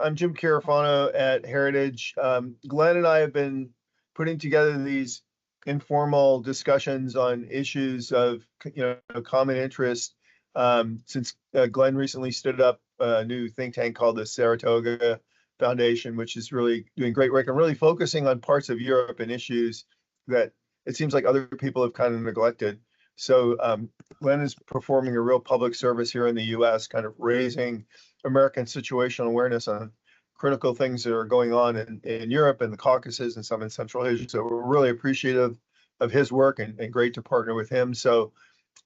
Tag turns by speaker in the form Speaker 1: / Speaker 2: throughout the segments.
Speaker 1: I'm Jim Carafano at Heritage. Glenn and I have been putting together these informal discussions on issues of common interest since Glenn recently stood up a new think tank called the Saratoga Foundation, which is really doing great work and really focusing on parts of Europe and issues that it seems like other people have kind of neglected. So Glenn is performing a real public service here in the U.S., kind of raising American situational awareness on critical things that are going on in Europe and the Caucasus and some in Central Asia. So we're really appreciative of his work and great to partner with him. So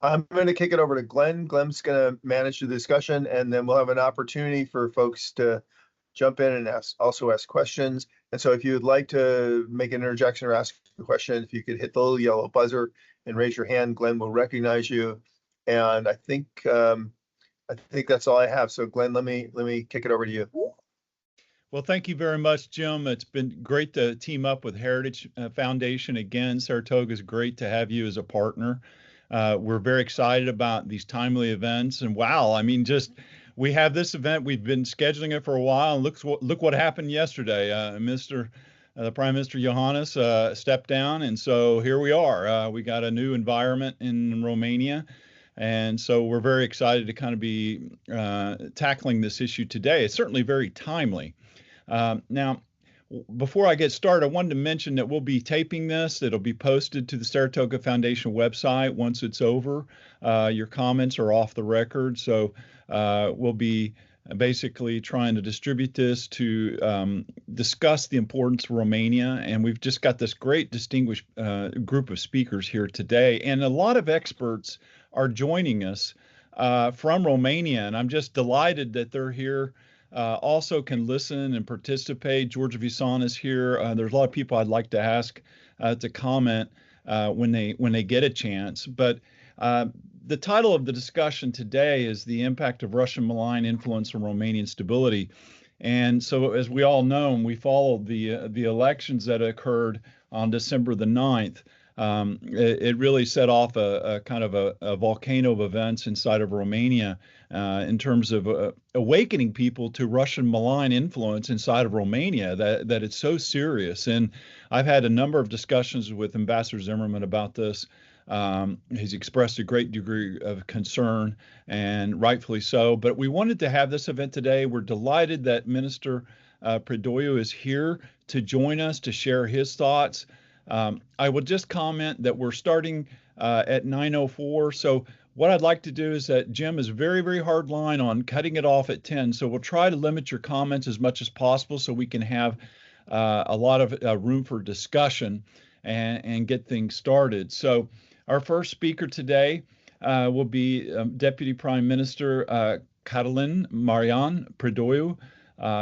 Speaker 1: I'm going to kick it over to Glenn. Glenn's going to manage the discussion, and then we'll have an opportunity for folks to jump in and also ask questions. And so if you would like to make an interjection or ask a question, if you could hit the little yellow buzzer and raise your hand, Glenn will recognize you. And I think that's all I have. So Glenn, let me kick it over to you.
Speaker 2: Well, thank you very much, Jim. It's been great to team up with Heritage Foundation again. Saratoga is great to have you as a partner. We're very excited about these timely events. And wow, I mean, we have this event. We've been scheduling it for a while. And look what happened yesterday. The Prime Minister Johannes stepped down, and so here we are. We got a new environment in Romania. And so we're very excited to kind of be tackling this issue today. It's certainly very timely. Now, before I get started, I wanted to mention that we'll be taping this. It'll be posted to the Saratoga Foundation website once it's over. Your comments are off the record, so we'll be basically trying to distribute this to discuss the importance of Romania. And we've just got this great distinguished group of speakers here today, and a lot of experts are joining us from Romania, and I'm just delighted that they're here. Also can listen and participate. George Visan is here. There's a lot of people I'd like to ask to comment when they get a chance. But the title of the discussion today is the impact of Russian malign influence on Romanian stability. And so, as we all know, and we followed the elections that occurred on December the 9th. It really set off a kind of a volcano of events inside of Romania in terms of awakening people to Russian malign influence inside of Romania, that it's so serious. And I've had a number of discussions with Ambassador Zimmerman about this. He's expressed a great degree of concern, and rightfully so. But we wanted to have this event today. We're delighted that Minister Preodoi is here to join us to share his thoughts. I would just comment that we're starting at 9:04. So what I'd like to do is that Jim is very, very hard line on cutting it off at 10. So we'll try to limit your comments as much as possible so we can have a lot of room for discussion and get things started. So our first speaker today will be Deputy Prime Minister Catalin Marian Preodoi.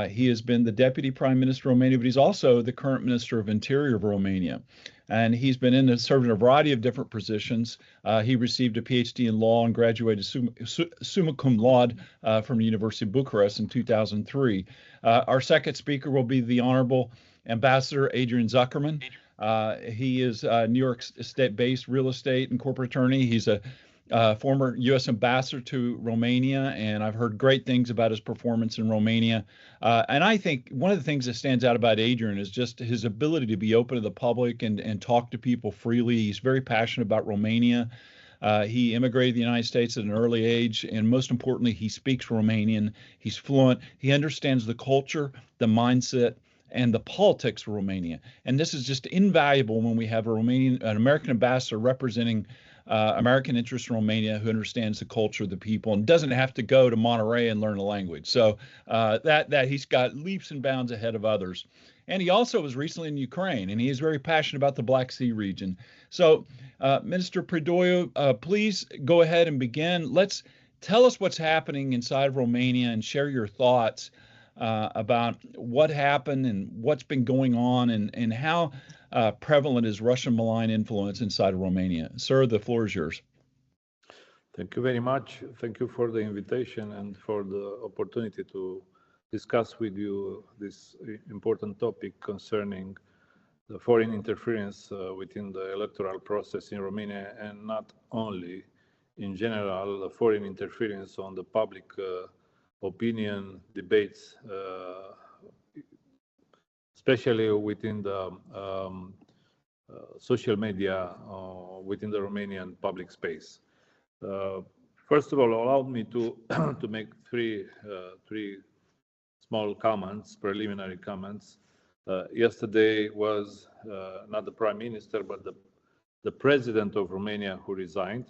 Speaker 2: He has been the Deputy Prime Minister of Romania, but he's also the current Minister of Interior of Romania. And he's been serving a variety of different positions. He received a PhD in law and graduated summa cum laude from the University of Bucharest in 2003. Our second speaker will be the Honorable Ambassador Adrian Zuckerman. He is a New York State-based real estate and corporate attorney. He's a former U.S. ambassador to Romania, and I've heard great things about his performance in Romania. And I think one of the things that stands out about Adrian is just his ability to be open to the public and talk to people freely. He's very passionate about Romania. He immigrated to the United States at an early age, and most importantly, he speaks Romanian. He's fluent. He understands the culture, the mindset, and the politics of Romania. And this is just invaluable when we have an American ambassador representing American interests in Romania who understands the culture of the people and doesn't have to go to Monterey and learn the language. So that he's got leaps and bounds ahead of others. And he also was recently in Ukraine, and he is very passionate about the Black Sea region. So Minister Preodoi, please go ahead and begin. Tell us what's happening inside of Romania and share your thoughts about what happened and what's been going on and how prevalent is Russian malign influence inside of Romania. Sir, the floor is yours.
Speaker 3: Thank you very much. Thank you for the invitation and for the opportunity to discuss with you this important topic concerning the foreign interference within the electoral process in Romania, and not only in general, the foreign interference on the public opinion debates, especially within the social media within the Romanian public space. First of all, allow me to to make three small comments, preliminary comments. Yesterday was not the Prime Minister, but the President of Romania who resigned,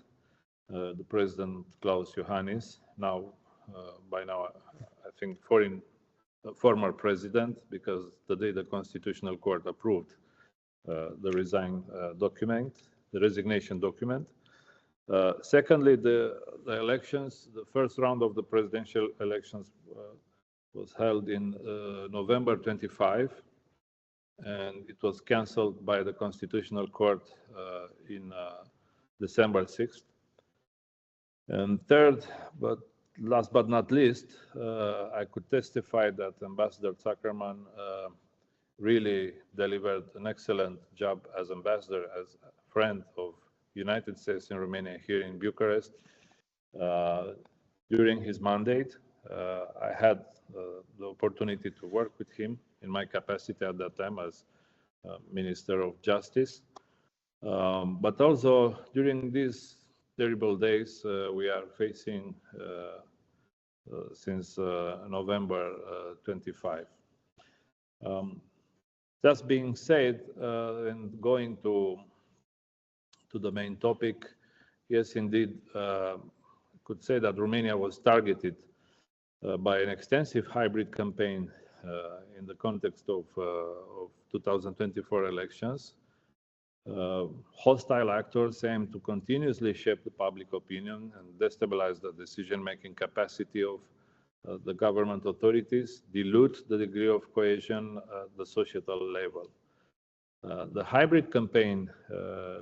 Speaker 3: the President Klaus Iohannis, now by now I think former President, because the day the Constitutional Court approved the resignation document. Secondly, the elections, the first round of the presidential elections was held in November 25, and it was cancelled by the Constitutional Court in December 6th. And third, but last but not least, I could testify that Ambassador Zuckerman really delivered an excellent job as ambassador, as a friend of United States in Romania here in Bucharest. During his mandate, I had the opportunity to work with him in my capacity at that time as Minister of Justice. But also during these terrible days we are facing since November 25. That being said, and going to the main topic, yes, indeed, could say that Romania was targeted by an extensive hybrid campaign in the context of 2024 elections. Hostile actors aim to continuously shape the public opinion and destabilize the decision-making capacity of the government authorities, dilute the degree of cohesion at the societal level. The hybrid campaign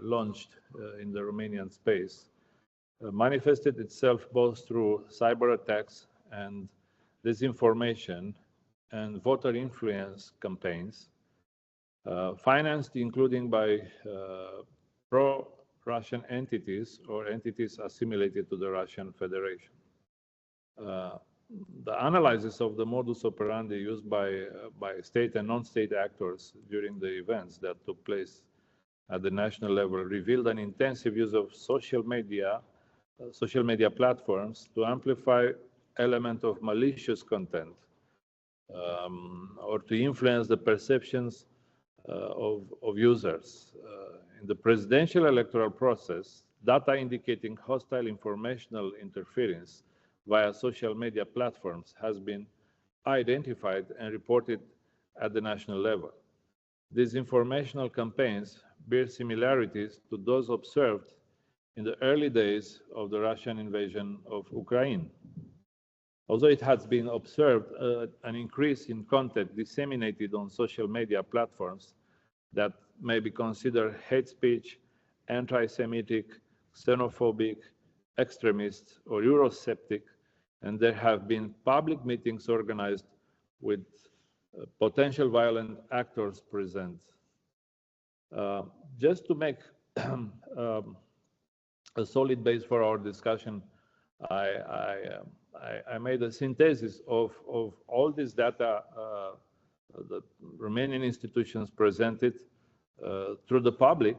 Speaker 3: launched in the Romanian space manifested itself both through cyber attacks and disinformation and voter influence campaigns, financed including by pro-Russian entities or entities assimilated to the Russian Federation. The analysis of the modus operandi used by state and non-state actors during the events that took place at the national level revealed an intensive use of social media platforms to amplify element of malicious content or to influence the perceptions of users. In the presidential electoral process, data indicating hostile informational interference via social media platforms has been identified and reported at the national level. These informational campaigns bear similarities to those observed in the early days of the Russian invasion of Ukraine. Although it has been observed an increase in content disseminated on social media platforms that may be considered hate speech, anti-Semitic, xenophobic, extremist, or Eurosceptic, and there have been public meetings organized with potential violent actors present. Just to make a solid base for our discussion, I made a synthesis of all this data that Romanian institutions presented through the public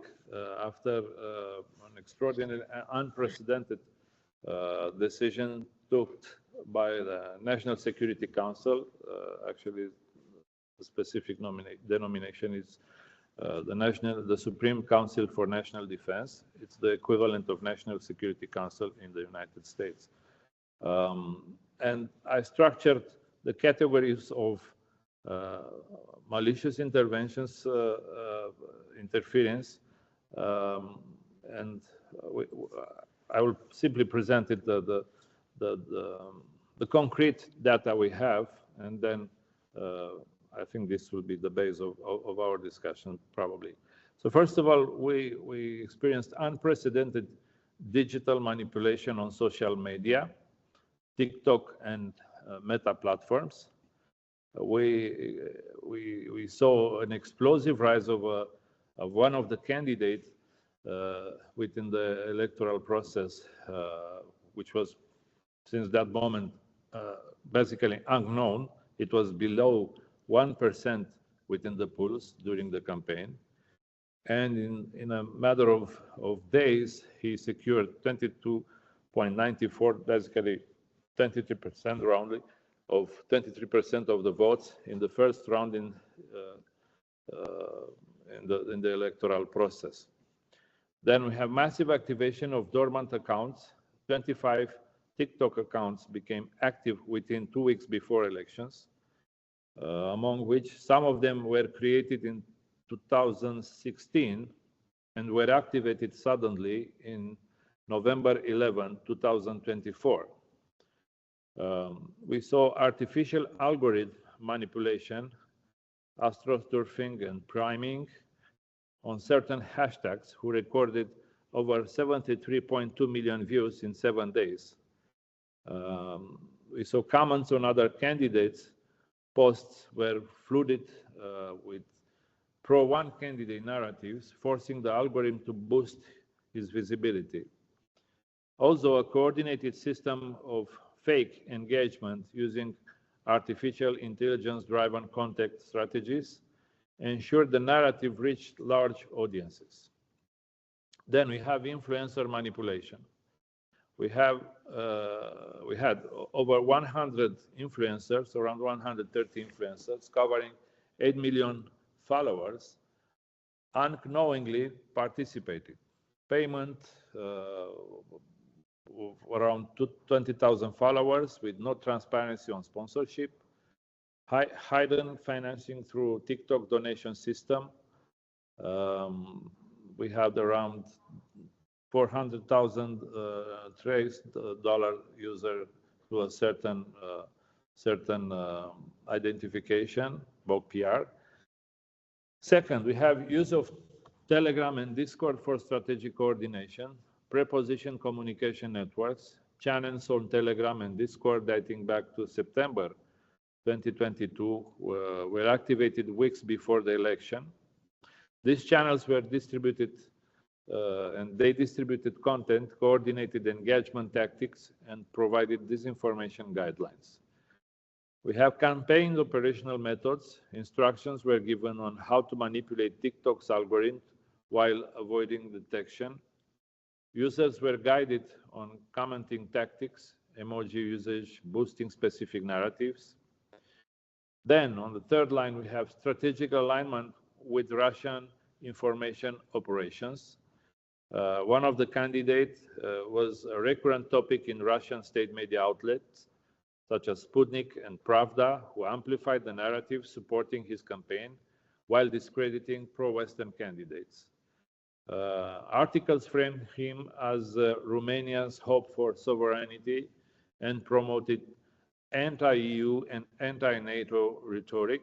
Speaker 3: after an extraordinary, unprecedented decision took by the National Security Council. Actually, the specific denomination is the Supreme Council for National Defense. It's the equivalent of National Security Council in the United States. And I structured the categories of malicious interventions, interference, and I will simply present it the concrete data we have, and then I think this will be the base of our discussion probably. So first of all, we experienced unprecedented digital manipulation on social media, TikTok and Meta platforms. We saw an explosive rise of one of the candidates within the electoral process, which was since that moment basically unknown. It was below 1% within the polls during the campaign. And in a matter of days, he secured 22.94, basically 23% roundly, of 23% of the votes in the first round in the electoral process. Then we have massive activation of dormant accounts. 25 TikTok accounts became active within 2 weeks before elections, among which some of them were created in 2016 and were activated suddenly in November 11, 2024. We saw artificial algorithm manipulation, astroturfing, and priming on certain hashtags who recorded over 73.2 million views in 7 days. We saw comments on other candidates' posts were flooded with pro-one candidate narratives, forcing the algorithm to boost his visibility. Also, a coordinated system of fake engagement using artificial intelligence-driven content strategies ensured the narrative reached large audiences. Then we have influencer manipulation. We had over 100 influencers, around 130 influencers, covering 8 million followers, unknowingly participating. Payment of around 20,000 followers with no transparency on sponsorship, hidden financing through TikTok donation system. We had around 400,000 traced dollar user through a certain identification, about PR. Second, we have use of Telegram and Discord for strategic coordination, preposition communication networks, channels on Telegram and Discord dating back to September 2022 were activated weeks before the election. These channels were distributed and they distributed content, coordinated engagement tactics, and provided disinformation guidelines. We have campaign operational methods. Instructions were given on how to manipulate TikTok's algorithm while avoiding detection. Users were guided on commenting tactics, emoji usage, boosting specific narratives. Then, on the third line, we have strategic alignment with Russian information operations. One of the candidates was a recurrent topic in Russian state media outlets, such as Sputnik and Pravda, who amplified the narrative supporting his campaign while discrediting pro-Western candidates. Articles framed him as Romania's hope for sovereignty and promoted anti-EU and anti-NATO rhetoric.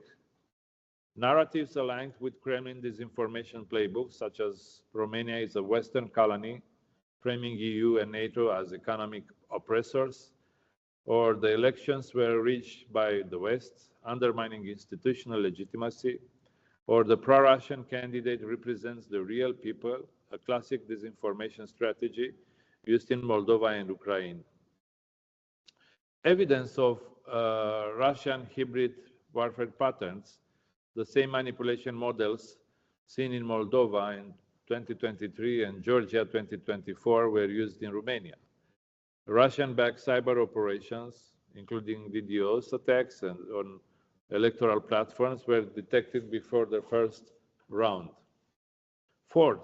Speaker 3: Narratives aligned with Kremlin disinformation playbooks, such as Romania is a Western colony, framing EU and NATO as economic oppressors, or the elections were reached by the West, undermining institutional legitimacy, or the pro-Russian candidate represents the real people, a classic disinformation strategy used in Moldova and Ukraine. Evidence of Russian hybrid warfare patterns, the same manipulation models seen in Moldova in 2023 and Georgia 2024 were used in Romania. Russian-backed cyber operations, including DDoS attacks and on electoral platforms, were detected before the first round. Fourth,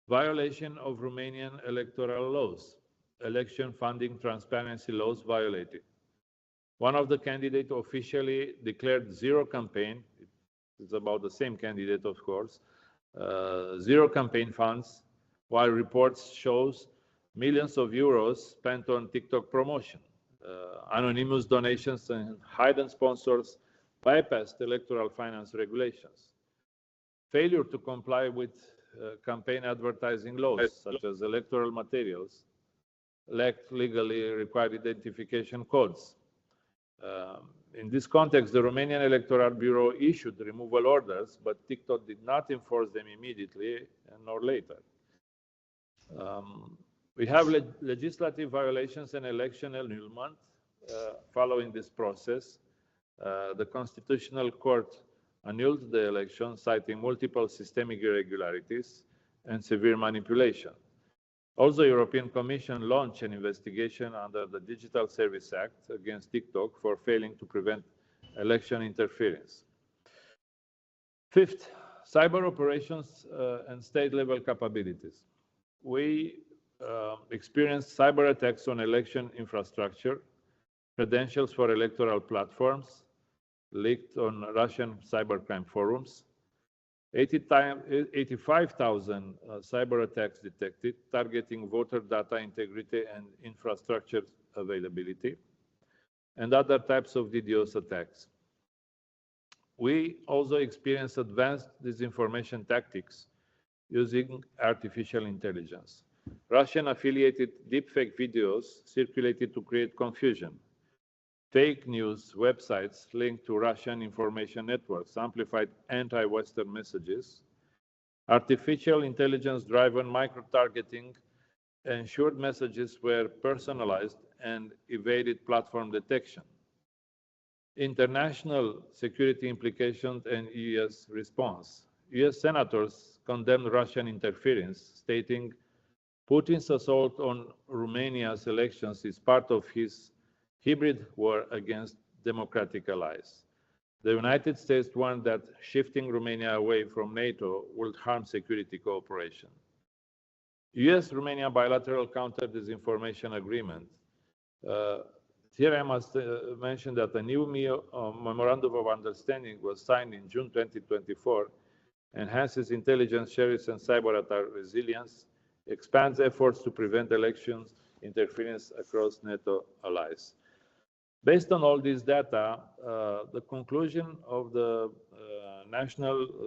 Speaker 3: violation of Romanian electoral laws. Election funding transparency laws violated. One of the candidates officially declared zero campaign. It's about the same candidate, of course. Zero campaign funds, while reports shows millions of euros spent on TikTok promotion. Anonymous donations and hidden sponsors bypassed electoral finance regulations. Failure to comply with campaign advertising laws, such as electoral materials, lacked legally required identification codes. In this context, the Romanian Electoral Bureau issued removal orders, but TikTok did not enforce them immediately nor later. We have legislative violations and election annulment. following this process, the Constitutional Court annulled the election, citing multiple systemic irregularities and severe manipulation. Also, the European Commission launched an investigation under the Digital Service Act against TikTok for failing to prevent election interference. Fifth, cyber operations and state-level capabilities. We experienced cyber attacks on election infrastructure, credentials for electoral platforms, leaked on Russian cybercrime forums, 85,000 cyber attacks detected, targeting voter data integrity and infrastructure availability, and other types of DDoS attacks. We also experienced advanced disinformation tactics using artificial intelligence. Russian-affiliated deepfake videos circulated to create confusion. Fake news websites linked to Russian information networks amplified anti-Western messages. Artificial intelligence-driven micro-targeting ensured messages were personalized and evaded platform detection. International security implications and US response. US senators condemned Russian interference, stating Putin's assault on Romania's elections is part of his hybrid war against democratic allies. The United States warned that shifting Romania away from NATO would harm security cooperation. US-Romania bilateral counter-disinformation agreement. Here I must mention that a new memorandum of understanding was signed in June 2024, enhances intelligence sharing and cyber attack resilience, expands efforts to prevent elections interference across NATO allies. Based on all this data, the conclusion of the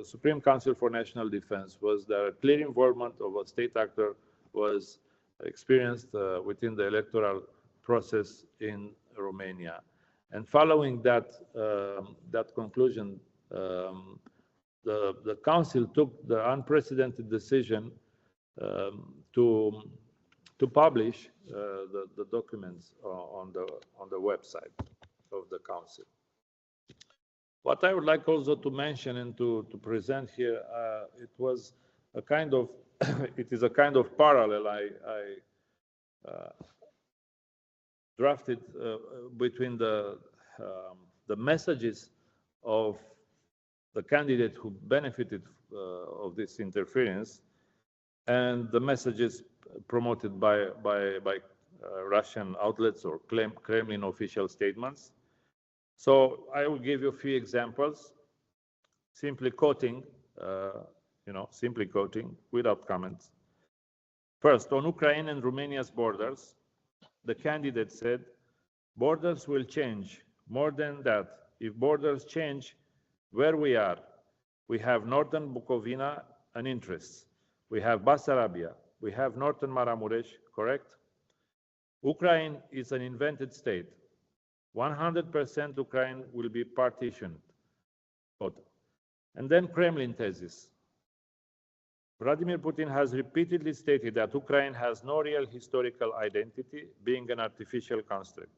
Speaker 3: Supreme Council for National Defense was that a clear involvement of a state actor was experienced within the electoral process in Romania. And following that, that conclusion, the Council took the unprecedented decision to publish the documents on the website of the Council. What I would like also to mention and to present here, it was a kind of, it is a kind of parallel I drafted between the messages of the candidate who benefited of this interference and the messages promoted by Russian outlets or Kremlin official statements. So I will give you a few examples, simply quoting, simply quoting without comments. First, on Ukraine and Romania's borders, the candidate said, borders will change. More than that, if borders change, where we are, we have Northern Bukovina and interests. We have Bessarabia. We have Northern Maramuresh, correct? Ukraine is an invented state. 100% Ukraine will be partitioned. And then Kremlin thesis. Vladimir Putin has repeatedly stated that Ukraine has no real historical identity, being an artificial construct.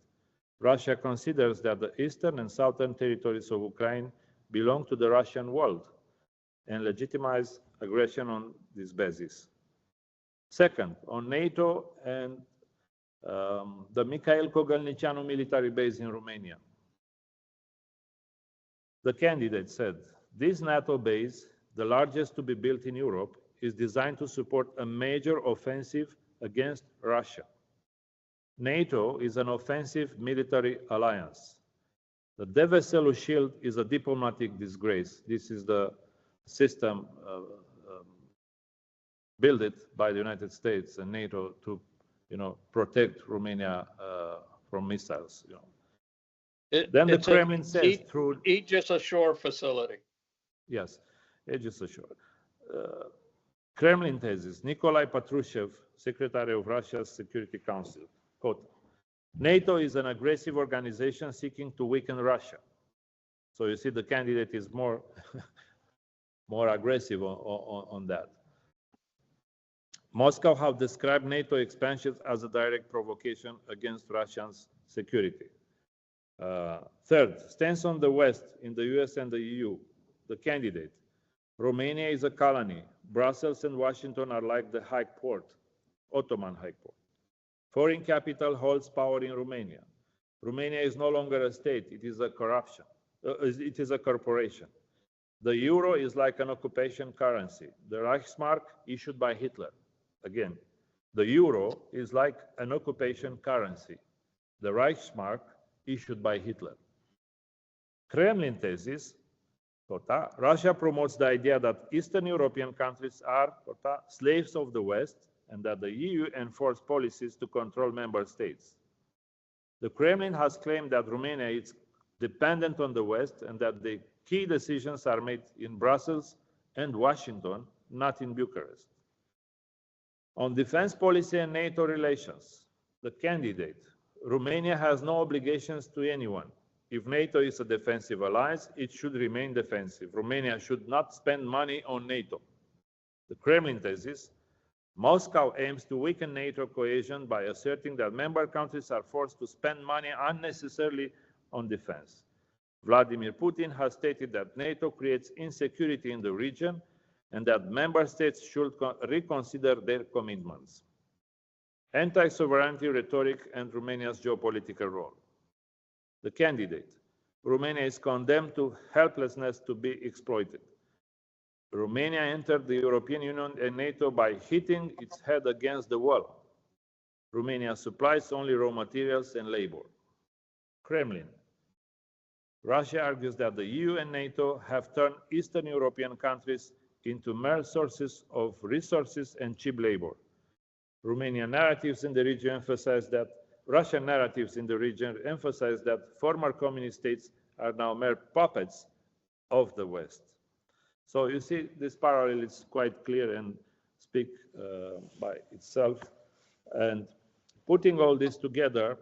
Speaker 3: Russia considers that the eastern and southern territories of Ukraine belong to the Russian world and legitimize aggression on this basis. Second, on NATO and the Mikhail Kogălnicianu military base in Romania. The candidate said, this NATO base, the largest to be built in Europe, is designed to support a major offensive against Russia. NATO is an offensive military alliance. The Deveselu Shield is a diplomatic disgrace. This is the system built by the United States and NATO to, protect Romania from missiles. Then the Kremlin says through
Speaker 4: Aegis Ashore facility.
Speaker 3: Yes, Aegis Ashore. Kremlin thesis. Nikolai Patrushev, Secretary of Russia's Security Council, quote, NATO is an aggressive organization seeking to weaken Russia. So you see the candidate is more, more aggressive on that. Moscow have described NATO expansion as a direct provocation against Russia's security. Third, stance on the West in the US and the EU, the candidate. Romania is a colony. Brussels and Washington are like the High Court, Ottoman High Court. Foreign capital holds power in Romania. Romania is no longer a state, it is a corruption. It is a corporation. The euro is like an occupation currency. The Reichsmark issued by Hitler. Again, the euro is like an occupation currency. The Reichsmark issued by Hitler. Kremlin thesis, Russia promotes the idea that Eastern European countries are slaves of the West and that the EU enforces policies to control member states. The Kremlin has claimed that Romania is dependent on the West and that the key decisions are made in Brussels and Washington, not in Bucharest. On defense policy and NATO relations, the candidate, Romania has no obligations to anyone. If NATO is a defensive alliance, it should remain defensive. Romania should not spend money on NATO. The Kremlin thesis, Moscow aims to weaken NATO cohesion by asserting that member countries are forced to spend money unnecessarily on defense. Vladimir Putin has stated that NATO creates insecurity in the region and that member states should reconsider their commitments. Anti-sovereignty rhetoric and Romania's geopolitical role. The candidate, Romania is condemned to helplessness to be exploited. Romania entered the European Union and NATO by hitting its head against the wall. Romania supplies only raw materials and labor. Kremlin. Russia argues that the EU and NATO have turned Eastern European countries into mere sources of resources and cheap labor. Romanian narratives in the region emphasize that Russian narratives in the region emphasize that former communist states are now mere puppets of the West. So you see, this parallel is quite clear and speak by itself. And putting all this together,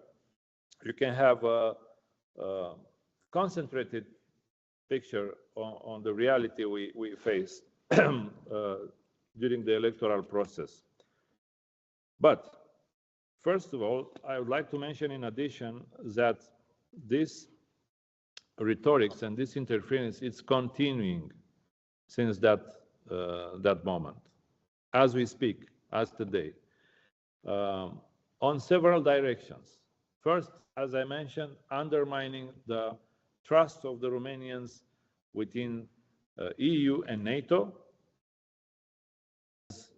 Speaker 3: you can have a concentrated picture on the reality we face during the electoral process. But first of all, I would like to mention in addition that this rhetorics and this interference is continuing since that moment, as we speak, as today, on several directions. First, as I mentioned, undermining the trust of the Romanians within EU and NATO.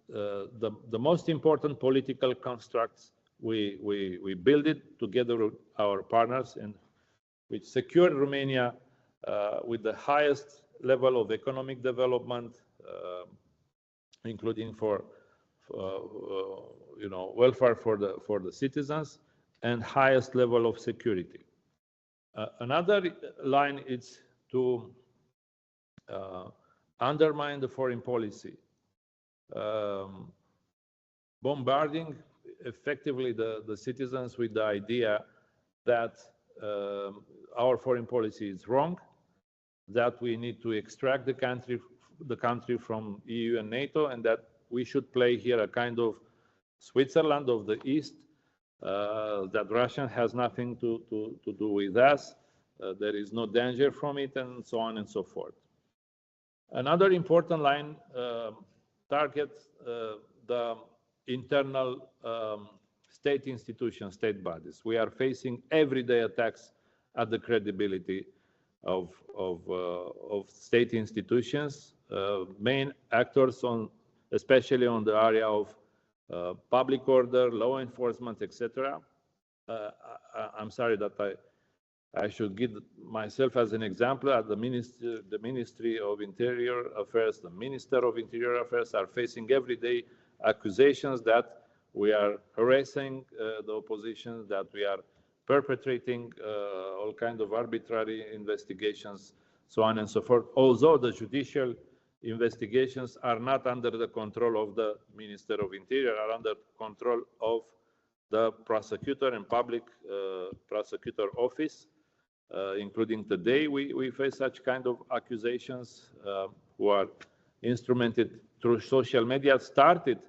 Speaker 3: The most important political constructs, we build it together with our partners, and which secured Romania with the highest level of economic development, including for welfare for the citizens, and highest level of security. Another line is to undermine the foreign policy, bombarding effectively the citizens with the idea that our foreign policy is wrong, that we need to extract the country from EU and NATO, and that we should play here a kind of Switzerland of the East, that Russia has nothing to do with us, there is no danger from it, and so on and so forth. Another important line targets the internal state institutions, state bodies. We are facing everyday attacks at the credibility of state institutions, main actors especially on the area of public order, law enforcement, etc. I'm sorry that I should give myself as an example. At the Ministry of Interior Affairs, the Minister of Interior Affairs are facing everyday accusations that we are harassing the opposition, that we are perpetrating all kinds of arbitrary investigations, so on and so forth, although the judicial investigations are not under the control of the Minister of Interior, are under control of the prosecutor and public prosecutor office. Including today, we face such kind of accusations who are instrumented through social media, started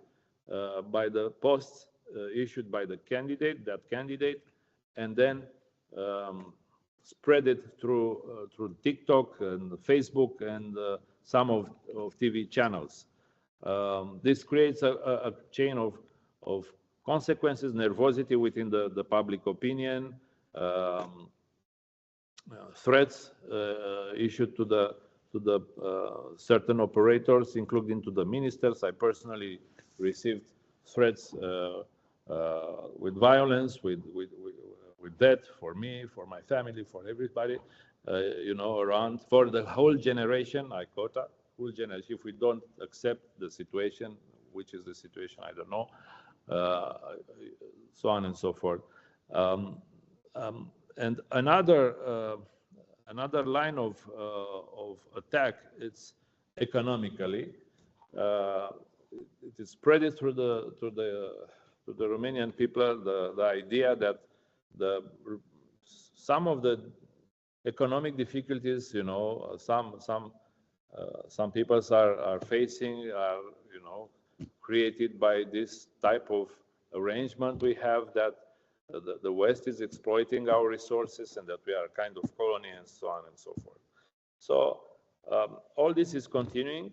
Speaker 3: by the posts issued by the candidate, and then spread it through TikTok and Facebook and some of TV channels. This creates a chain of consequences, nervosity within the public opinion, threats issued to the certain operators, including to the ministers. I personally received threats with violence, with death for me, for my family, for everybody, around, for the whole generation. I quote, whole generation. If we don't accept the situation, which is the situation, I don't know, so on and so forth. And another line of attack, it's economically. It is spread through the Romanian people the idea that some of the economic difficulties, some people are facing, are created by this type of arrangement we have, that the West is exploiting our resources and that we are kind of colony and so on and so forth. So all this is continuing,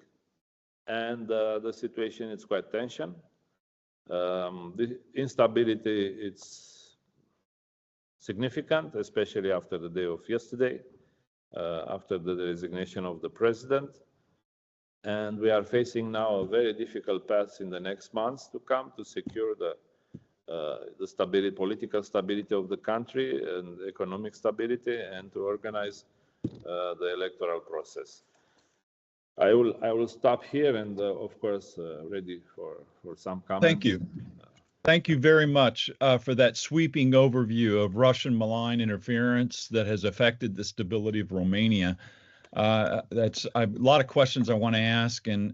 Speaker 3: and the situation is quite tension. The instability, it's significant, especially after the day of yesterday, after the resignation of the president. And we are facing now a very difficult path in the next months to come to secure the stability, political stability of the country and economic stability, and to organize the electoral process. I will stop here, and of course ready for some comments.
Speaker 2: Thank you. Thank you very much for that sweeping overview of Russian malign interference that has affected the stability of Romania. That's a lot of questions I want to ask, and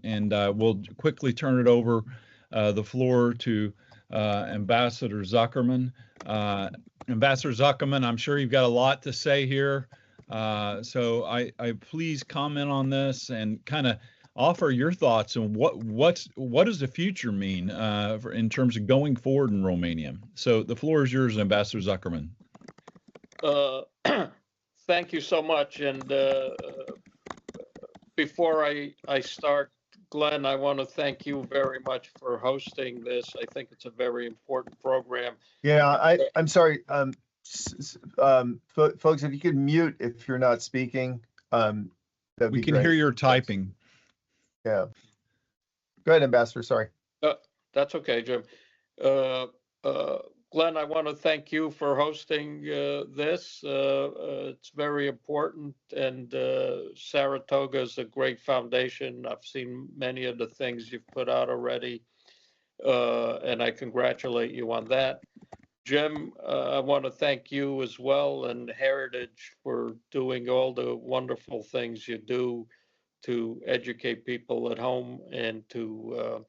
Speaker 2: we'll quickly turn it over the floor to Ambassador Zuckerman. Ambassador Zuckerman, I'm sure you've got a lot to say here. So I please comment on this and kind of offer your thoughts on what does the future mean in terms of going forward in Romania. So the floor is yours, Ambassador Zuckerman.
Speaker 4: Thank you so much. And before I start, Glenn, I want to thank you very much for hosting this. I think it's a very important program.
Speaker 1: Yeah, I'm sorry. Folks, if you could mute if you're not speaking, that'd be
Speaker 2: We can
Speaker 1: great.
Speaker 2: hear your typing.
Speaker 1: Yeah. Go ahead, Ambassador. Sorry.
Speaker 4: That's okay, Jim. Glenn, I want to thank you for hosting this. It's very important, and Saratoga is a great foundation. I've seen many of the things you've put out already, and I congratulate you on that. Jim, I want to thank you as well, and Heritage, for doing all the wonderful things you do to educate people at home and to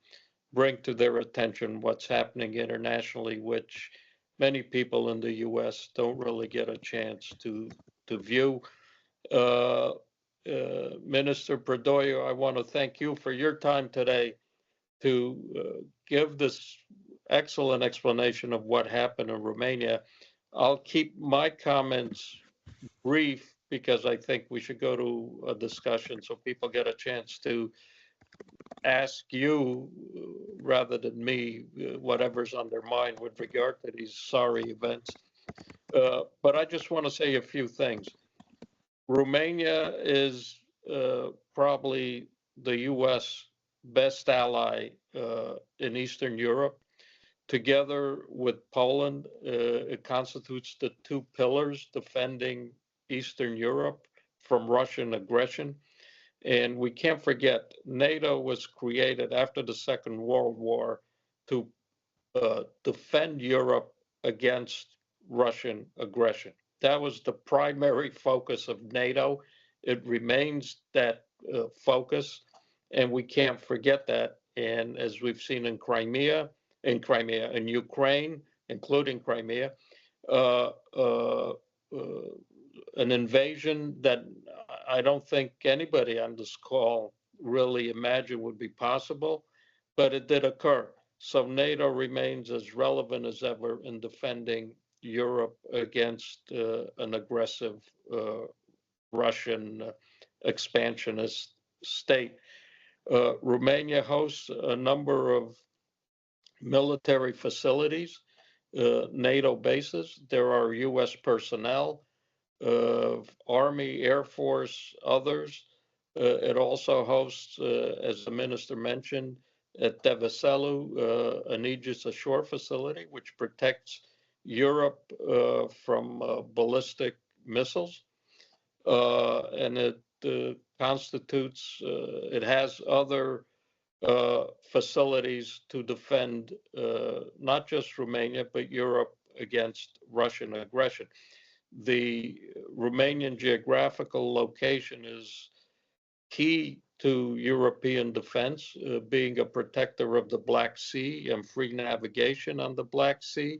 Speaker 4: bring to their attention what's happening internationally, which many people in the U.S. don't really get a chance to view. Minister Preodoi, I want to thank you for your time today to give this excellent explanation of what happened in Romania. I'll keep my comments brief because I think we should go to a discussion so people get a chance to ask you rather than me whatever's on their mind with regard to these sorry events. But I just want to say a few things. Romania is probably the U.S. best ally in Eastern Europe. Together with Poland, it constitutes the two pillars defending Eastern Europe from Russian aggression. And we can't forget, NATO was created after the Second World War to defend Europe against Russian aggression. That was the primary focus of NATO. It remains that focus, and we can't forget that. And as we've seen in Ukraine, including Crimea, an invasion that I don't think anybody on this call really imagined would be possible, but it did occur. So NATO remains as relevant as ever in defending Europe against an aggressive Russian expansionist state. Romania hosts a number of military facilities, NATO bases. There are U.S. personnel, Army, Air Force, others. It also hosts, as the minister mentioned, at Deveselu, an Aegis Ashore facility, which protects Europe from ballistic missiles. And it constitutes, it has other facilities to defend not just Romania, but Europe against Russian aggression. The Romanian geographical location is key to European defense, being a protector of the Black Sea and free navigation on the Black Sea,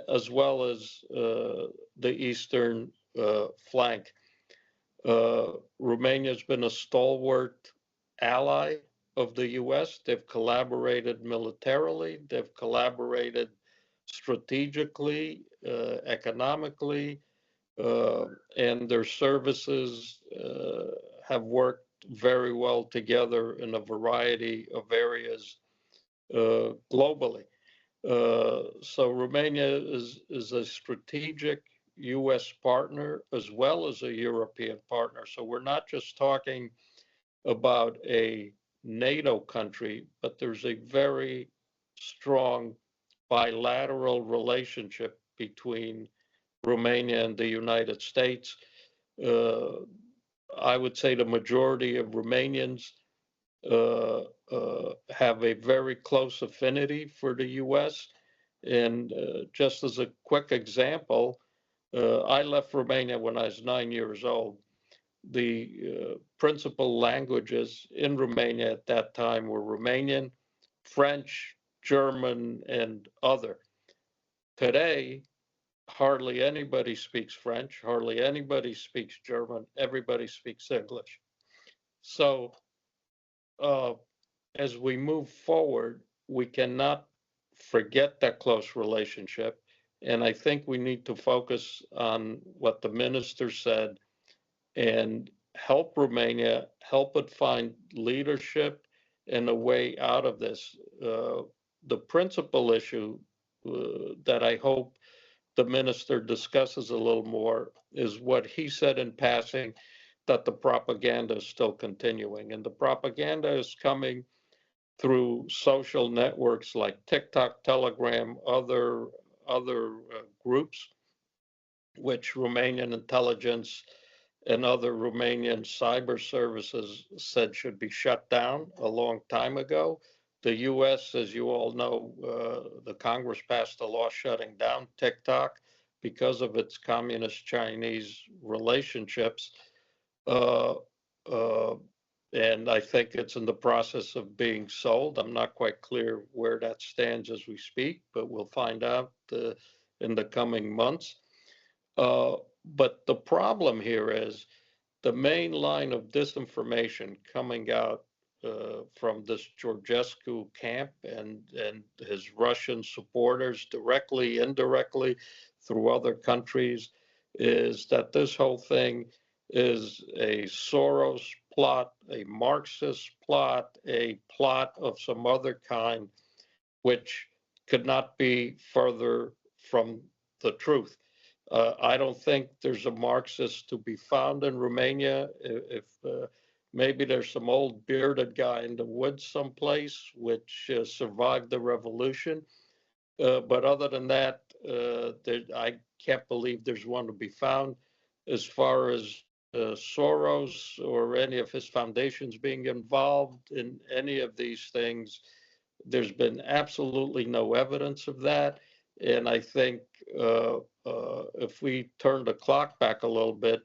Speaker 4: as well as the eastern flank. Romania has been a stalwart ally of the US. They've collaborated militarily, they've collaborated strategically, economically, and their services have worked very well together in a variety of areas globally. So Romania is a strategic US partner as well as a European partner. So we're not just talking about a NATO country, but there's a very strong bilateral relationship between Romania and the United States. I would say the majority of Romanians have a very close affinity for the US. And just as a quick example, I left Romania when I was 9 years old. The principal languages in Romania at that time were Romanian, French, German, and other. Today, hardly anybody speaks French, hardly anybody speaks German, everybody speaks English. So as we move forward, we cannot forget that close relationship. And I think we need to focus on what the minister said and help Romania, help it find leadership and a way out of this. The principal issue that I hope the minister discusses a little more is what he said in passing, that the propaganda is still continuing. And the propaganda is coming through social networks like TikTok, Telegram, other groups, which Romanian intelligence and other Romanian cyber services said should be shut down a long time ago. The US, as you all know, the Congress passed a law shutting down TikTok because of its communist Chinese relationships. And I think it's in the process of being sold. I'm not quite clear where that stands as we speak, but we'll find out in the coming months. But the problem here is the main line of disinformation coming out from this Georgescu camp and his Russian supporters, directly, indirectly, through other countries, is that this whole thing is a Soros plot, a Marxist plot, a plot of some other kind, which could not be further from the truth. I don't think there's a Marxist to be found in Romania. If maybe there's some old bearded guy in the woods someplace which survived the revolution. But other than that, I can't believe there's one to be found. As far as Soros or any of his foundations being involved in any of these things, there's been absolutely no evidence of that. And I think if we turn the clock back a little bit,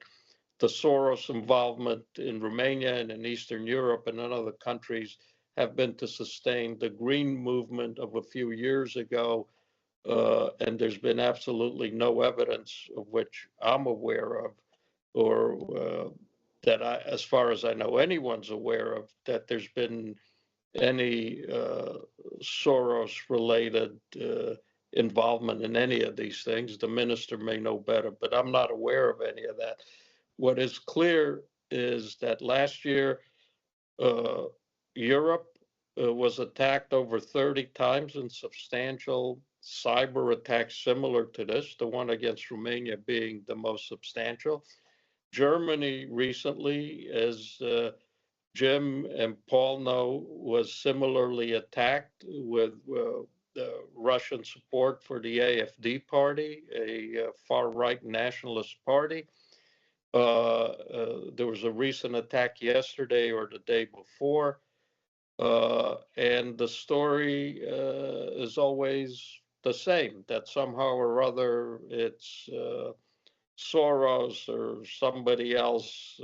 Speaker 4: the Soros involvement in Romania and in Eastern Europe and in other countries have been to sustain the green movement of a few years ago. And there's been absolutely no evidence of which I'm aware of, or that as far as I know, anyone's aware of, that there's been any Soros-related involvement in any of these things. The minister may know better, but I'm not aware of any of that. What is clear is that last year, Europe was attacked over 30 times in substantial cyber attacks similar to this, the one against Romania being the most substantial. Germany recently, as Jim and Paul know, was similarly attacked with the Russian support for the AfD party, a far-right nationalist party. There was a recent attack yesterday or the day before, and the story is always the same, that somehow or other it's Soros or somebody else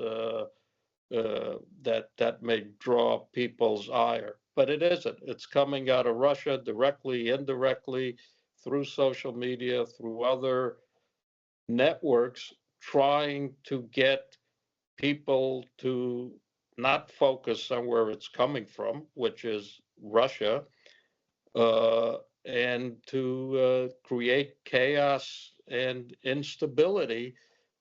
Speaker 4: that may draw people's ire. But it isn't. It's coming out of Russia directly, indirectly, through social media, through other networks, trying to get people to not focus on where it's coming from, which is Russia, and to create chaos and instability,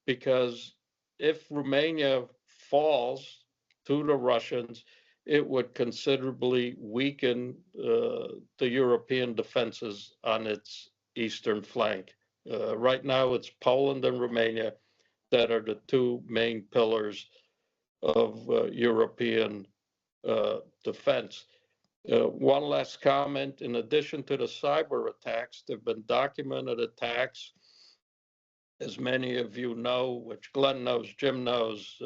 Speaker 4: because if Romania falls to the Russians, it would considerably weaken the European defenses on its eastern flank. Right now, it's Poland and Romania that are the two main pillars of European defense. One last comment, in addition to the cyber attacks, there have been documented attacks, as many of you know, which Glenn knows, Jim knows,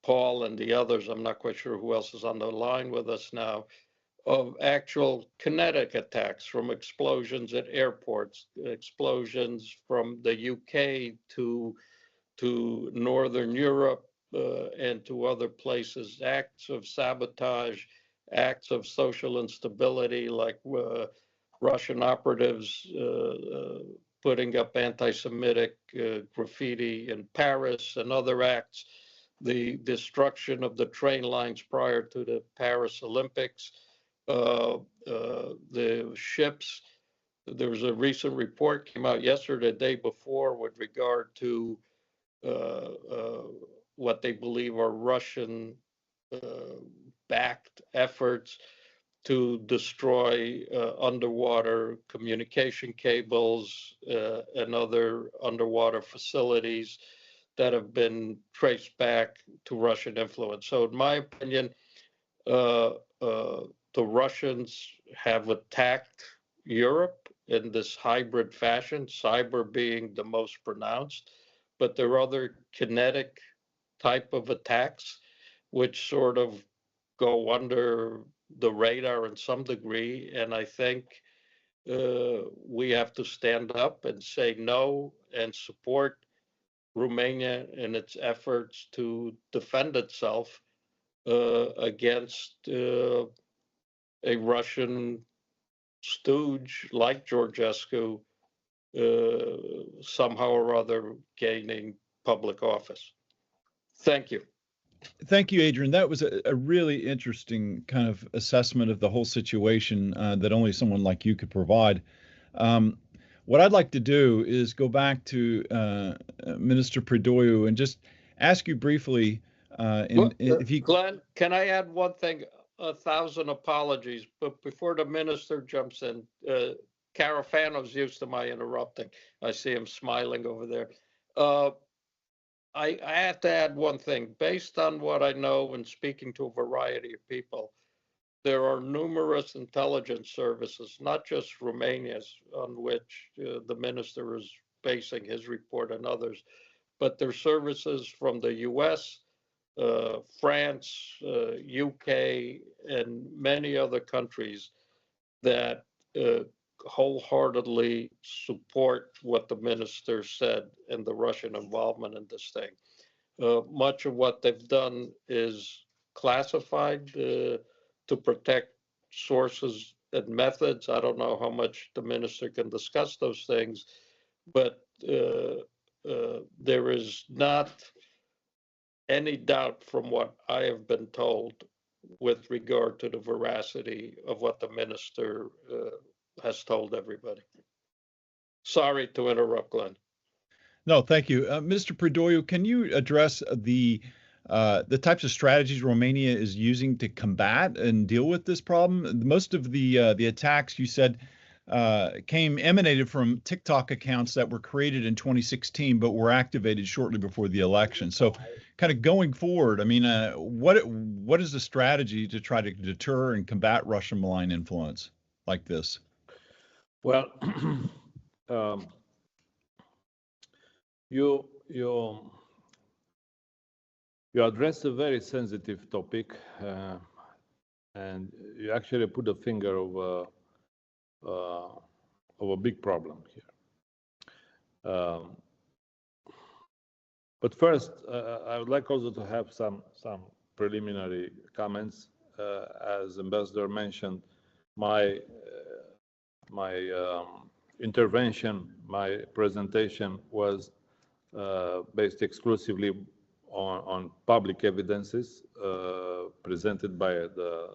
Speaker 4: Paul and the others, I'm not quite sure who else is on the line with us now, of actual kinetic attacks, from explosions at airports, explosions from the UK to Northern Europe and to other places, acts of sabotage, acts of social instability, like Russian operatives putting up anti-Semitic graffiti in Paris, and other acts, the destruction of the train lines prior to the Paris Olympics, the ships. There was a recent report came out yesterday, the day before, with regard to what they believe are Russian backed efforts to destroy underwater communication cables and other underwater facilities that have been traced back to Russian influence. So in my opinion, the Russians have attacked Europe in this hybrid fashion, cyber being the most pronounced, but there are other kinetic type of attacks which sort of go under the radar in some degree. And I think we have to stand up and say no and support Romania in its efforts to defend itself against a Russian stooge like Georgescu somehow or other gaining public office. Thank you.
Speaker 2: Thank you, Adrian. That was a really interesting kind of assessment of the whole situation that only someone like you could provide. What I'd like to do is go back to Minister Preodoi and just ask you briefly, if you...
Speaker 4: Glenn, can I add one thing? 1,000 apologies, but before the minister jumps in, Carafano's used to my interrupting. I see him smiling over there. I have to add one thing. Based on what I know and speaking to a variety of people, there are numerous intelligence services, not just Romania's, on which the minister is basing his report and others, but there are services from the US, France, UK, and many other countries that wholeheartedly support what the minister said and the Russian involvement in this thing. Much of what they've done is classified to protect sources and methods. I don't know how much the minister can discuss those things, but there is not any doubt from what I have been told with regard to the veracity of what the minister has told everybody. Sorry to interrupt, Glenn.
Speaker 2: No, thank you. Mr. Preodoi, can you address the types of strategies Romania is using to combat and deal with this problem? Most of the attacks you said emanated from TikTok accounts that were created in 2016 but were activated shortly before the election. So, kind of going forward, I mean, what is the strategy to try to deter and combat Russian malign influence like this?
Speaker 3: Well, you address a very sensitive topic, and you actually put a finger of a big problem here. But first, I would like also to have some preliminary comments. As Ambassador mentioned, my intervention, my presentation was based exclusively on public evidences presented by the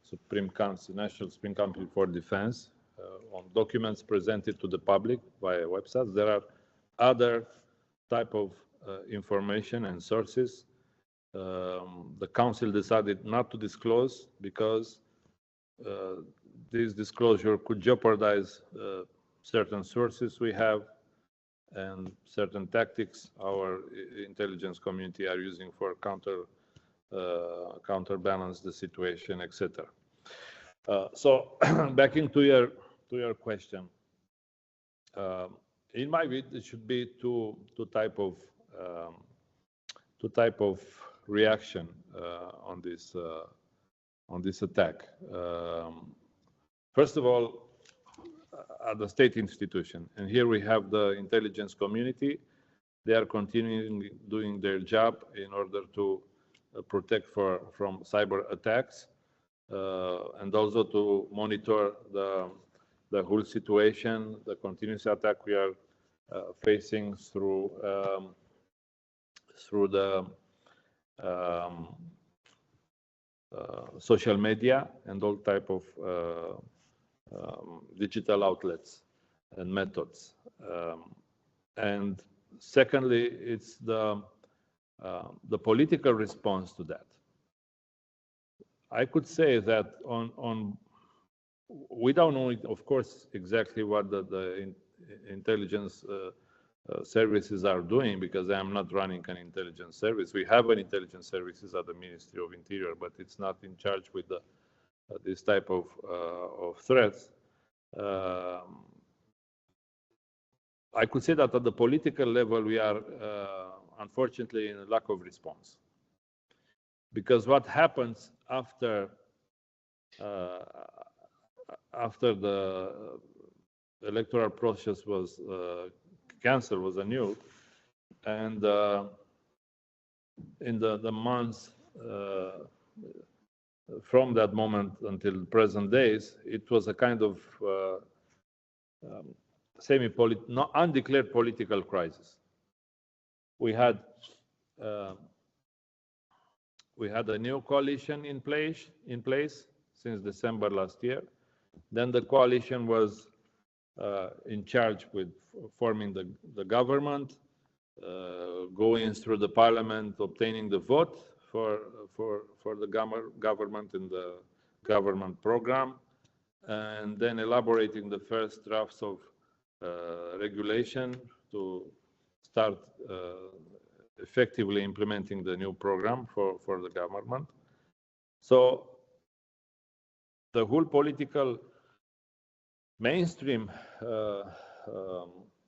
Speaker 3: Supreme Council, National Supreme Council for Defense, on documents presented to the public via websites. There are other type of information and sources the Council decided not to disclose because this disclosure could jeopardize certain sources we have and certain tactics our intelligence community are using for counterbalance the situation, etc. So back into your question, in my view, it should be two type of reaction on this attack. First of all, at the state institution, and here we have the intelligence community. They are continuing doing their job in order to protect from cyber attacks and also to monitor the whole situation, the continuous attack we are facing through the social media and all type of digital outlets and methods. And secondly, it's the political response to that. I could say that we don't know, of course, exactly what the intelligence services are doing, because I am not running an intelligence service. We have an intelligence services at the Ministry of Interior, but it's not in charge with this type of threats. I could say that at the political level, we are unfortunately in a lack of response. Because what happens after the electoral process was cancelled, was annulled, and in the months from that moment until present days, it was a kind of undeclared political crisis. We had a new coalition in place since December last year. Then the coalition was in charge with forming the government, going through the parliament, obtaining the vote for the government in the government program, and then elaborating the first drafts of regulation to start effectively implementing the new program for the government. So the whole political mainstream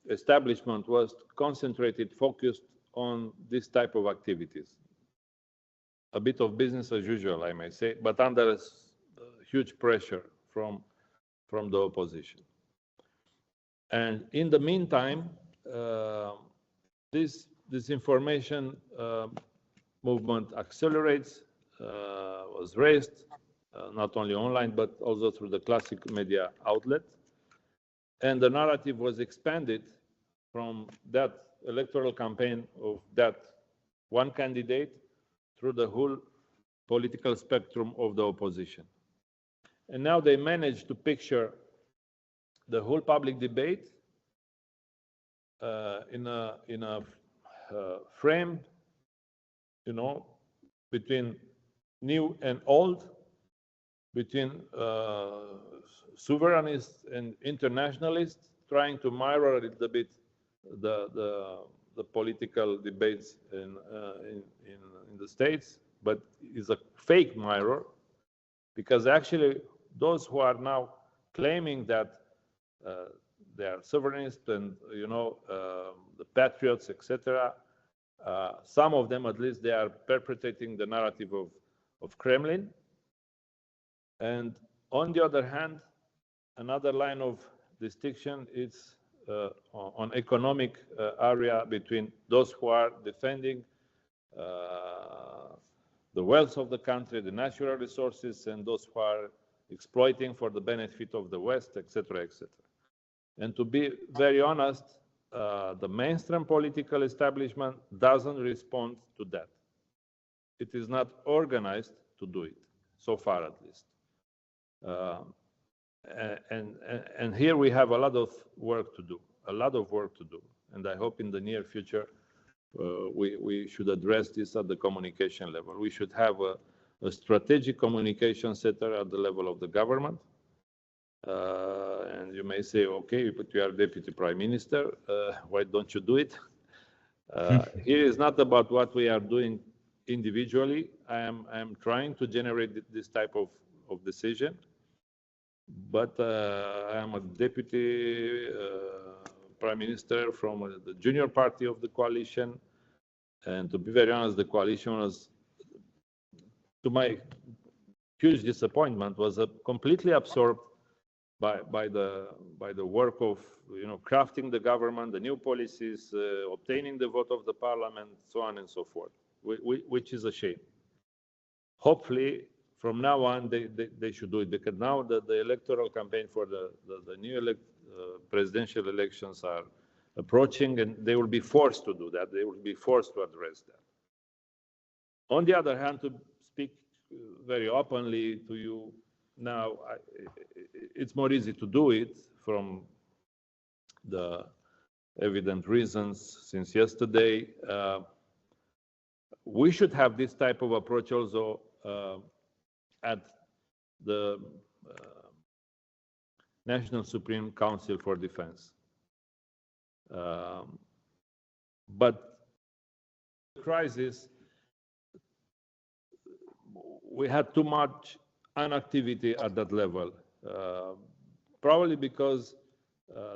Speaker 3: establishment was concentrated, focused on this type of activities. A bit of business as usual, I may say, but under huge pressure from the opposition. And in the meantime, this disinformation movement accelerates, was raised, not only online, but also through the classic media outlet. And the narrative was expanded from that electoral campaign of that one candidate through the whole political spectrum of the opposition. And now they managed to picture the whole public debate in a frame, between new and old, between sovereignists and internationalists, trying to mirror a little bit the political debates in the States, but is a fake mirror, because actually those who are now claiming that they are sovereignists and the patriots, etc. Some of them, at least, they are perpetrating the narrative of Kremlin. And on the other hand, another line of distinction is on economic area between those who are defending the wealth of the country, the natural resources, and those who are exploiting for the benefit of the West, etc., etc. And to be very honest, the mainstream political establishment doesn't respond to that. It is not organized to do it, so far at least. And here we have a lot of work to do, And I hope in the near future, we should address this at the communication level. We should have a strategic communication center at the level of the government. And you may say, okay, but you are deputy prime minister, why don't you do it? Here is not about what we are doing individually. I am trying to generate this type of decision, but I am a deputy prime minister from the junior party of the coalition, and to be very honest, the coalition was, to my huge disappointment, was completely absorbed by the work of crafting the government, the new policies, obtaining the vote of the parliament, so on and so forth, which is a shame. Hopefully, from now on, they should do it, because now the electoral campaign for the new presidential elections are approaching, and they will be forced to do that. They will be forced to address that. On the other hand, to speak very openly to you now, it's more easy to do it from the evident reasons since yesterday. We should have this type of approach also at the National Supreme Council for Defense. But the crisis, we had too much inactivity at that level, probably because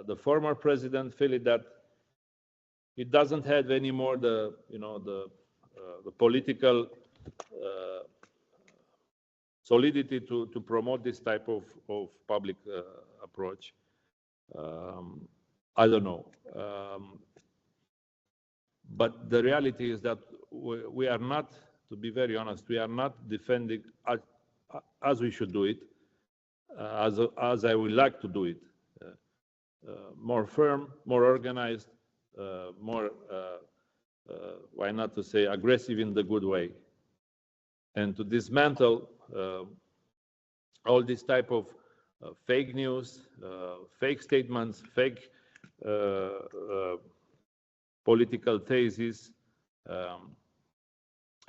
Speaker 3: the former president felt that he doesn't have anymore the political solidity to promote this type of public approach. I don't know. But the reality is that we are not, to be very honest, we are not defending as we should do it, as I would like to do it. More firm, more organized, more, why not to say, aggressive in the good way. And to dismantle all this type of fake news, fake statements, fake political theses.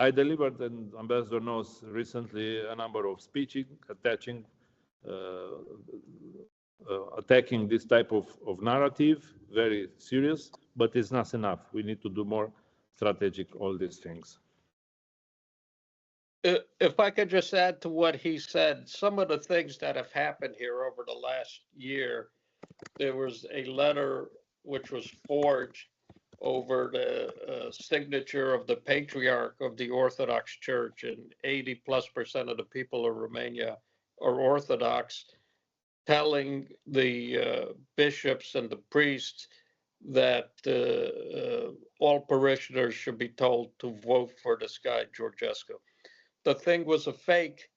Speaker 3: I delivered, and Ambassador knows, recently a number of speeches attacking this type of narrative, very serious, but it's not enough. We need to do more strategic, all these things.
Speaker 4: If I could just add to what he said, some of the things that have happened here over the last year, there was a letter which was forged over the signature of the patriarch of the Orthodox Church, and 80+% of the people of Romania are Orthodox, telling the bishops and the priests that all parishioners should be told to vote for this guy, Georgescu. The thing was a fake,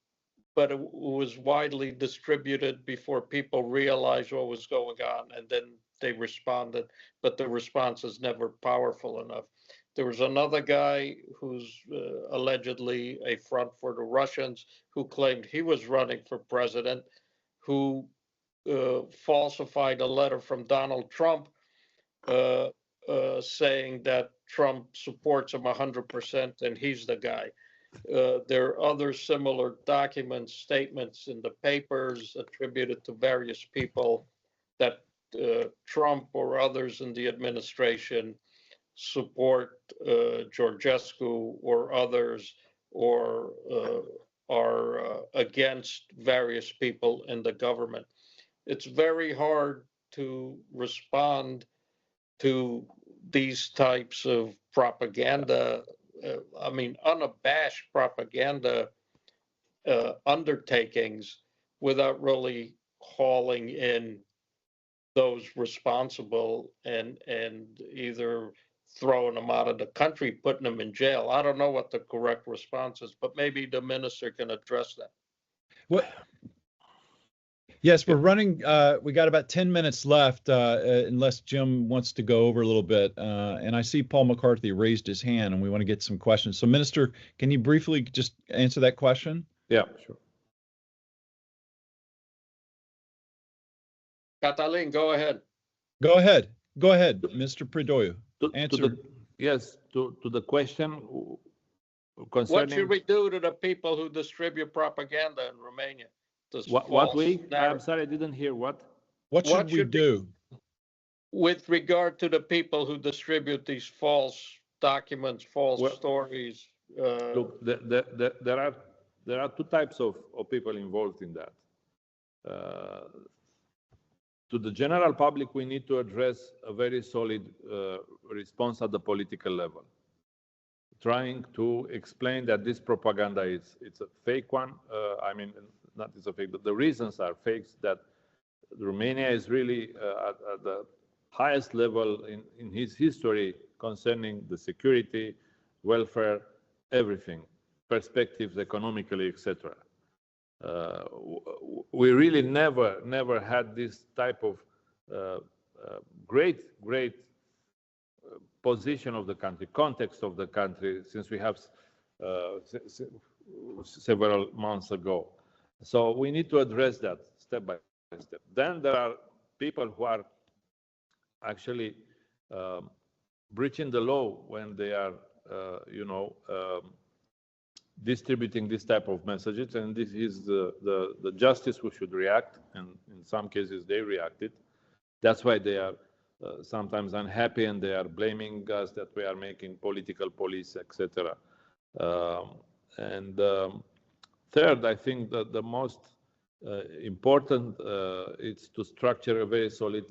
Speaker 4: but it was widely distributed before people realized what was going on, and then they responded, but the response is never powerful enough. There was another guy who's allegedly a front for the Russians, who claimed he was running for president, who falsified a letter from Donald Trump saying that Trump supports him 100% and he's the guy. There are other similar documents, statements in the papers attributed to various people that Trump or others in the administration support Georgescu or others, or are against various people in the government. It's very hard to respond to these types of propaganda, unabashed propaganda undertakings without really hauling in those responsible and either throwing them out of the country, putting them in jail. I don't know what the correct response is, but maybe the minister can address that.
Speaker 2: What? Yes, we're running. We got about 10 minutes left, unless Jim wants to go over a little bit. And I see Paul McCarthy raised his hand, and we want to get some questions. So, Minister, can you briefly just answer that question?
Speaker 3: Yeah, sure.
Speaker 4: Catalin, go ahead.
Speaker 2: Go ahead. Go ahead, Mr. Preodoi. Answer.
Speaker 3: To the question concerning.
Speaker 4: What should we do to the people who distribute propaganda in Romania?
Speaker 3: I'm sorry, I didn't hear what.
Speaker 2: What should we do?
Speaker 4: With regard to the people who distribute these false documents, false stories.
Speaker 3: Look, there are two types of people involved in that. To the general public, we need to address a very solid response at the political level, trying to explain that this propaganda it's a fake one. Not it's a fake, but the reasons are fakes, that Romania is really at the highest level in his history concerning the security, welfare, everything, perspectives economically, etc. We really never had this type of great position of the country, context of the country, since we have several months ago. So we need to address that step by step. Then there are people who are actually breaching the law when they are, distributing this type of messages, and this is the justice who should react, and in some cases they reacted. That's why they are sometimes unhappy, and they are blaming us that we are making political police, etc. Third, I think that the most important is to structure a very solid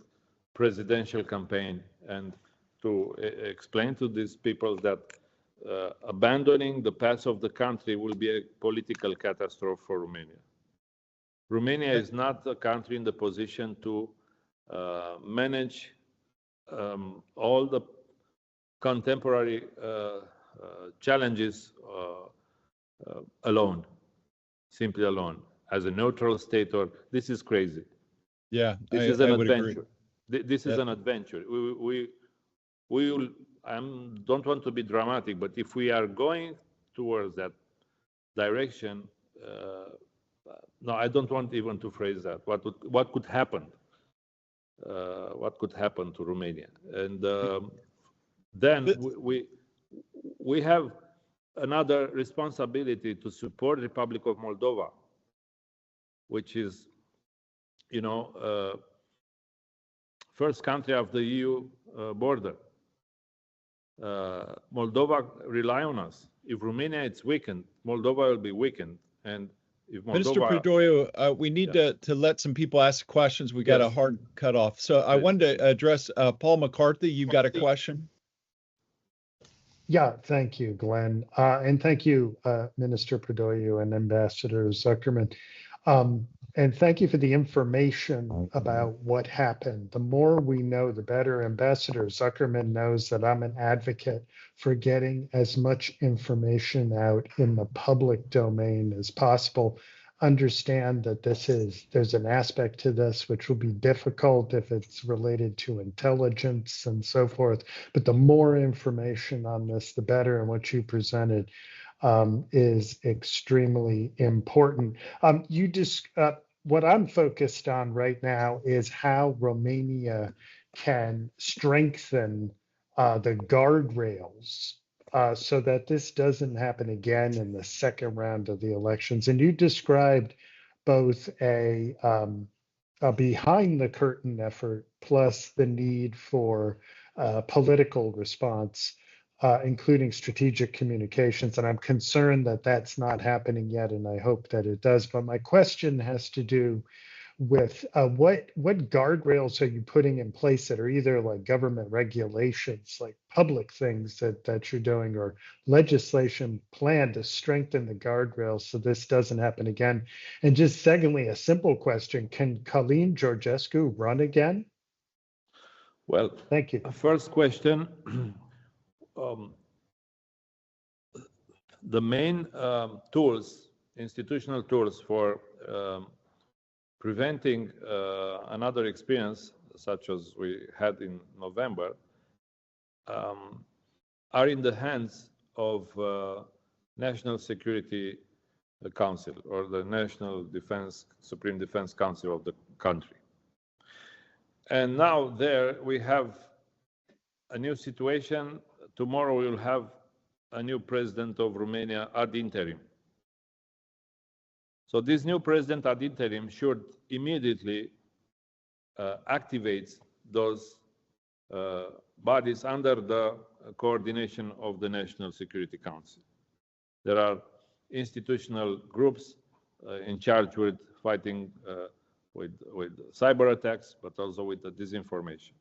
Speaker 3: presidential campaign and to explain to these people that abandoning the path of the country will be a political catastrophe for Romania. Romania is not a country in the position to manage all the contemporary challenges alone, simply alone, as a neutral state. Or this is crazy.
Speaker 2: Yeah,
Speaker 3: this is an adventure. This is an adventure. We will. I don't want to be dramatic, but if we are going towards that direction, no, I don't want even to phrase that. What could happen? What could happen to Romania? And then we have another responsibility to support the Republic of Moldova, which is, first country of the EU border. Moldova rely on us. If Romania is weakened, Moldova will be weakened. And if Moldova,
Speaker 2: Minister Preodoi, we need to let some people ask questions. We got a hard cutoff. So I wanted to address Paul McCarthy. You've got a question?
Speaker 5: Yeah, thank you, Glenn. And thank you, Minister Preodoi and Ambassador Zuckerman. And thank you for the information about what happened. The more we know, the better. Ambassador Zuckerman knows that I'm an advocate for getting as much information out in the public domain as possible. Understand that there's an aspect to this which will be difficult if it's related to intelligence and so forth. But the more information on this, the better. And what you presented is extremely important. What I'm focused on right now is how Romania can strengthen the guardrails so that this doesn't happen again in the second round of the elections. And you described both a behind the curtain effort plus the need for political response, including strategic communications. And I'm concerned that that's not happening yet, and I hope that it does. But my question has to do with what guardrails are you putting in place that are either like government regulations, like public things that you're doing, or legislation planned to strengthen the guardrails so this doesn't happen again? And just secondly, a simple question: can Călin Georgescu run again?
Speaker 3: Well,
Speaker 5: Thank you.
Speaker 3: first question. The main tools, institutional tools for preventing another experience such as we had in November are in the hands of National Security Council or the National Defense, Supreme Defense Council of the country. And now there we have a new situation. Tomorrow we will have a new president of Romania ad interim. So this new president ad interim should immediately activate those bodies under the coordination of the National Security Council. There are institutional groups in charge with fighting with cyber attacks, but also with the disinformation.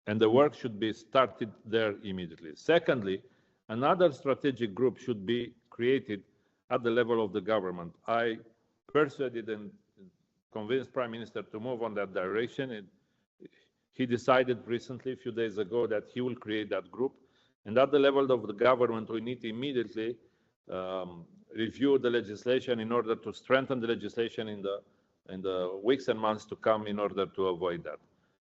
Speaker 3: And the work should be started there immediately. Secondly, another strategic group should be created at the level of the government. I persuaded and convinced Prime Minister to move on that direction. And he decided recently, a few days ago, that he will create that group. And at the level of the government, we need to immediately review the legislation in order to strengthen the legislation in the weeks and months to come in order to avoid that.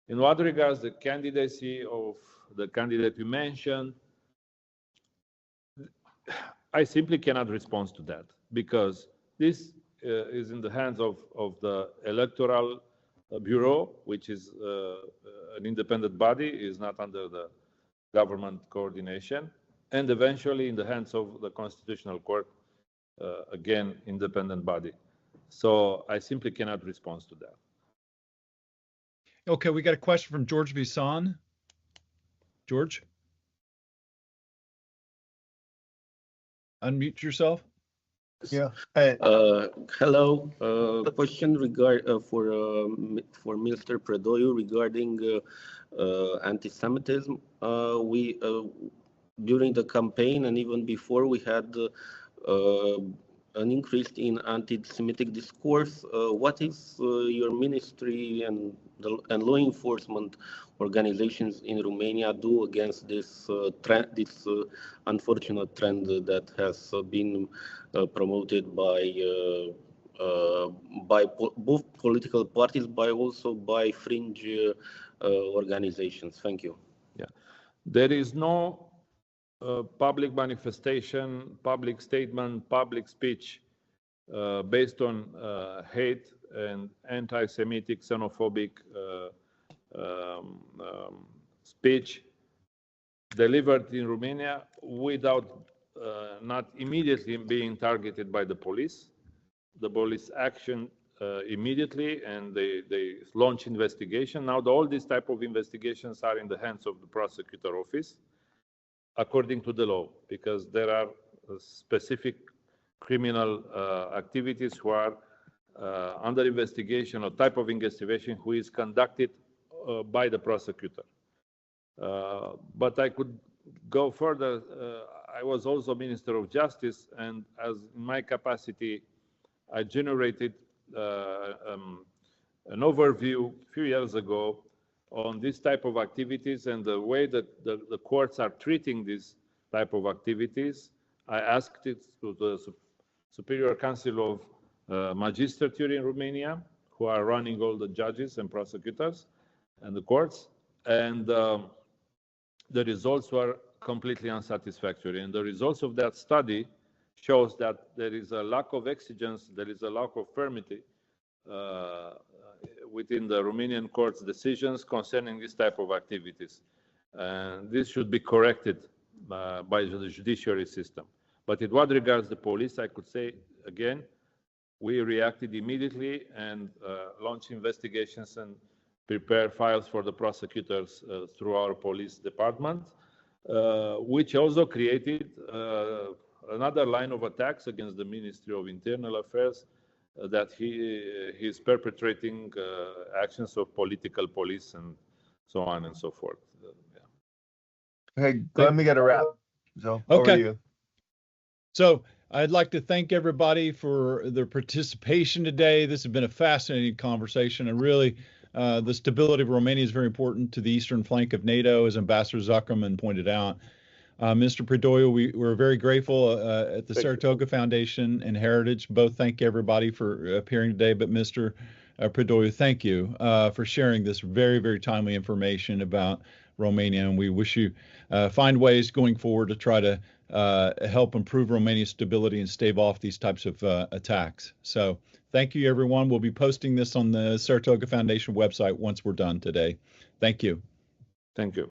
Speaker 3: In what regards the candidacy of the candidate you mentioned, I simply cannot respond to that because this is in the hands of the Electoral Bureau, which is an independent body, is not under the government coordination, and eventually in the hands of the Constitutional Court, again, independent body. So I simply cannot respond to that.
Speaker 2: Okay, we got a question from George Bisson. George? Unmute yourself.
Speaker 1: Yeah.
Speaker 6: Hello. Question for Mr. Preodoi regarding anti-Semitism. We during the campaign and even before we had an increase in anti-Semitic discourse. What is your ministry and law enforcement organizations in Romania do against this trend, this unfortunate trend that has been promoted by both political parties, but also by fringe organizations? Thank you.
Speaker 3: Yeah, there is no public manifestation, public statement, public speech based on hate and anti-Semitic, xenophobic speech delivered in Romania without not immediately being targeted by the police. The police action immediately, and they launch investigation. Now, all these type of investigations are in the hands of the prosecutor office, according to the law, because there are specific criminal activities who are under investigation or type of investigation who is conducted by the prosecutor. But I could go further. I was also Minister of Justice, and as in my capacity, I generated an overview a few years ago on this type of activities and the way that the courts are treating this type of activities. I asked it to the Superior Council of Magistrature in Romania, who are running all the judges and prosecutors and the courts, and the results were completely unsatisfactory. And the results of that study shows that there is a lack of exigence, there is a lack of firmity within the Romanian courts' decisions concerning this type of activities. And this should be corrected by the judiciary system. But in what regards the police, I could say, again, we reacted immediately and launched investigations and prepare files for the prosecutors through our police department, which also created another line of attacks against the Ministry of Internal Affairs, that he is perpetrating actions of political police and so on and so forth.
Speaker 1: Okay, let me get a wrap. So over
Speaker 2: Okay.
Speaker 1: to you.
Speaker 2: So I'd like to thank everybody for their participation today. This has been a fascinating conversation, and really the stability of Romania is very important to the eastern flank of NATO, as Ambassador Zuckerman pointed out. Mr. Preodoi, we're very grateful at the Saratoga Foundation and Heritage. Both thank everybody for appearing today, but Mr. Preodoi, thank you for sharing this very, very timely information about Romania, and we wish you find ways going forward to try to help improve Romania's stability and stave off these types of attacks. So thank you, everyone. We'll be posting this on the Saratoga Foundation website once we're done today. Thank you.
Speaker 3: Thank you.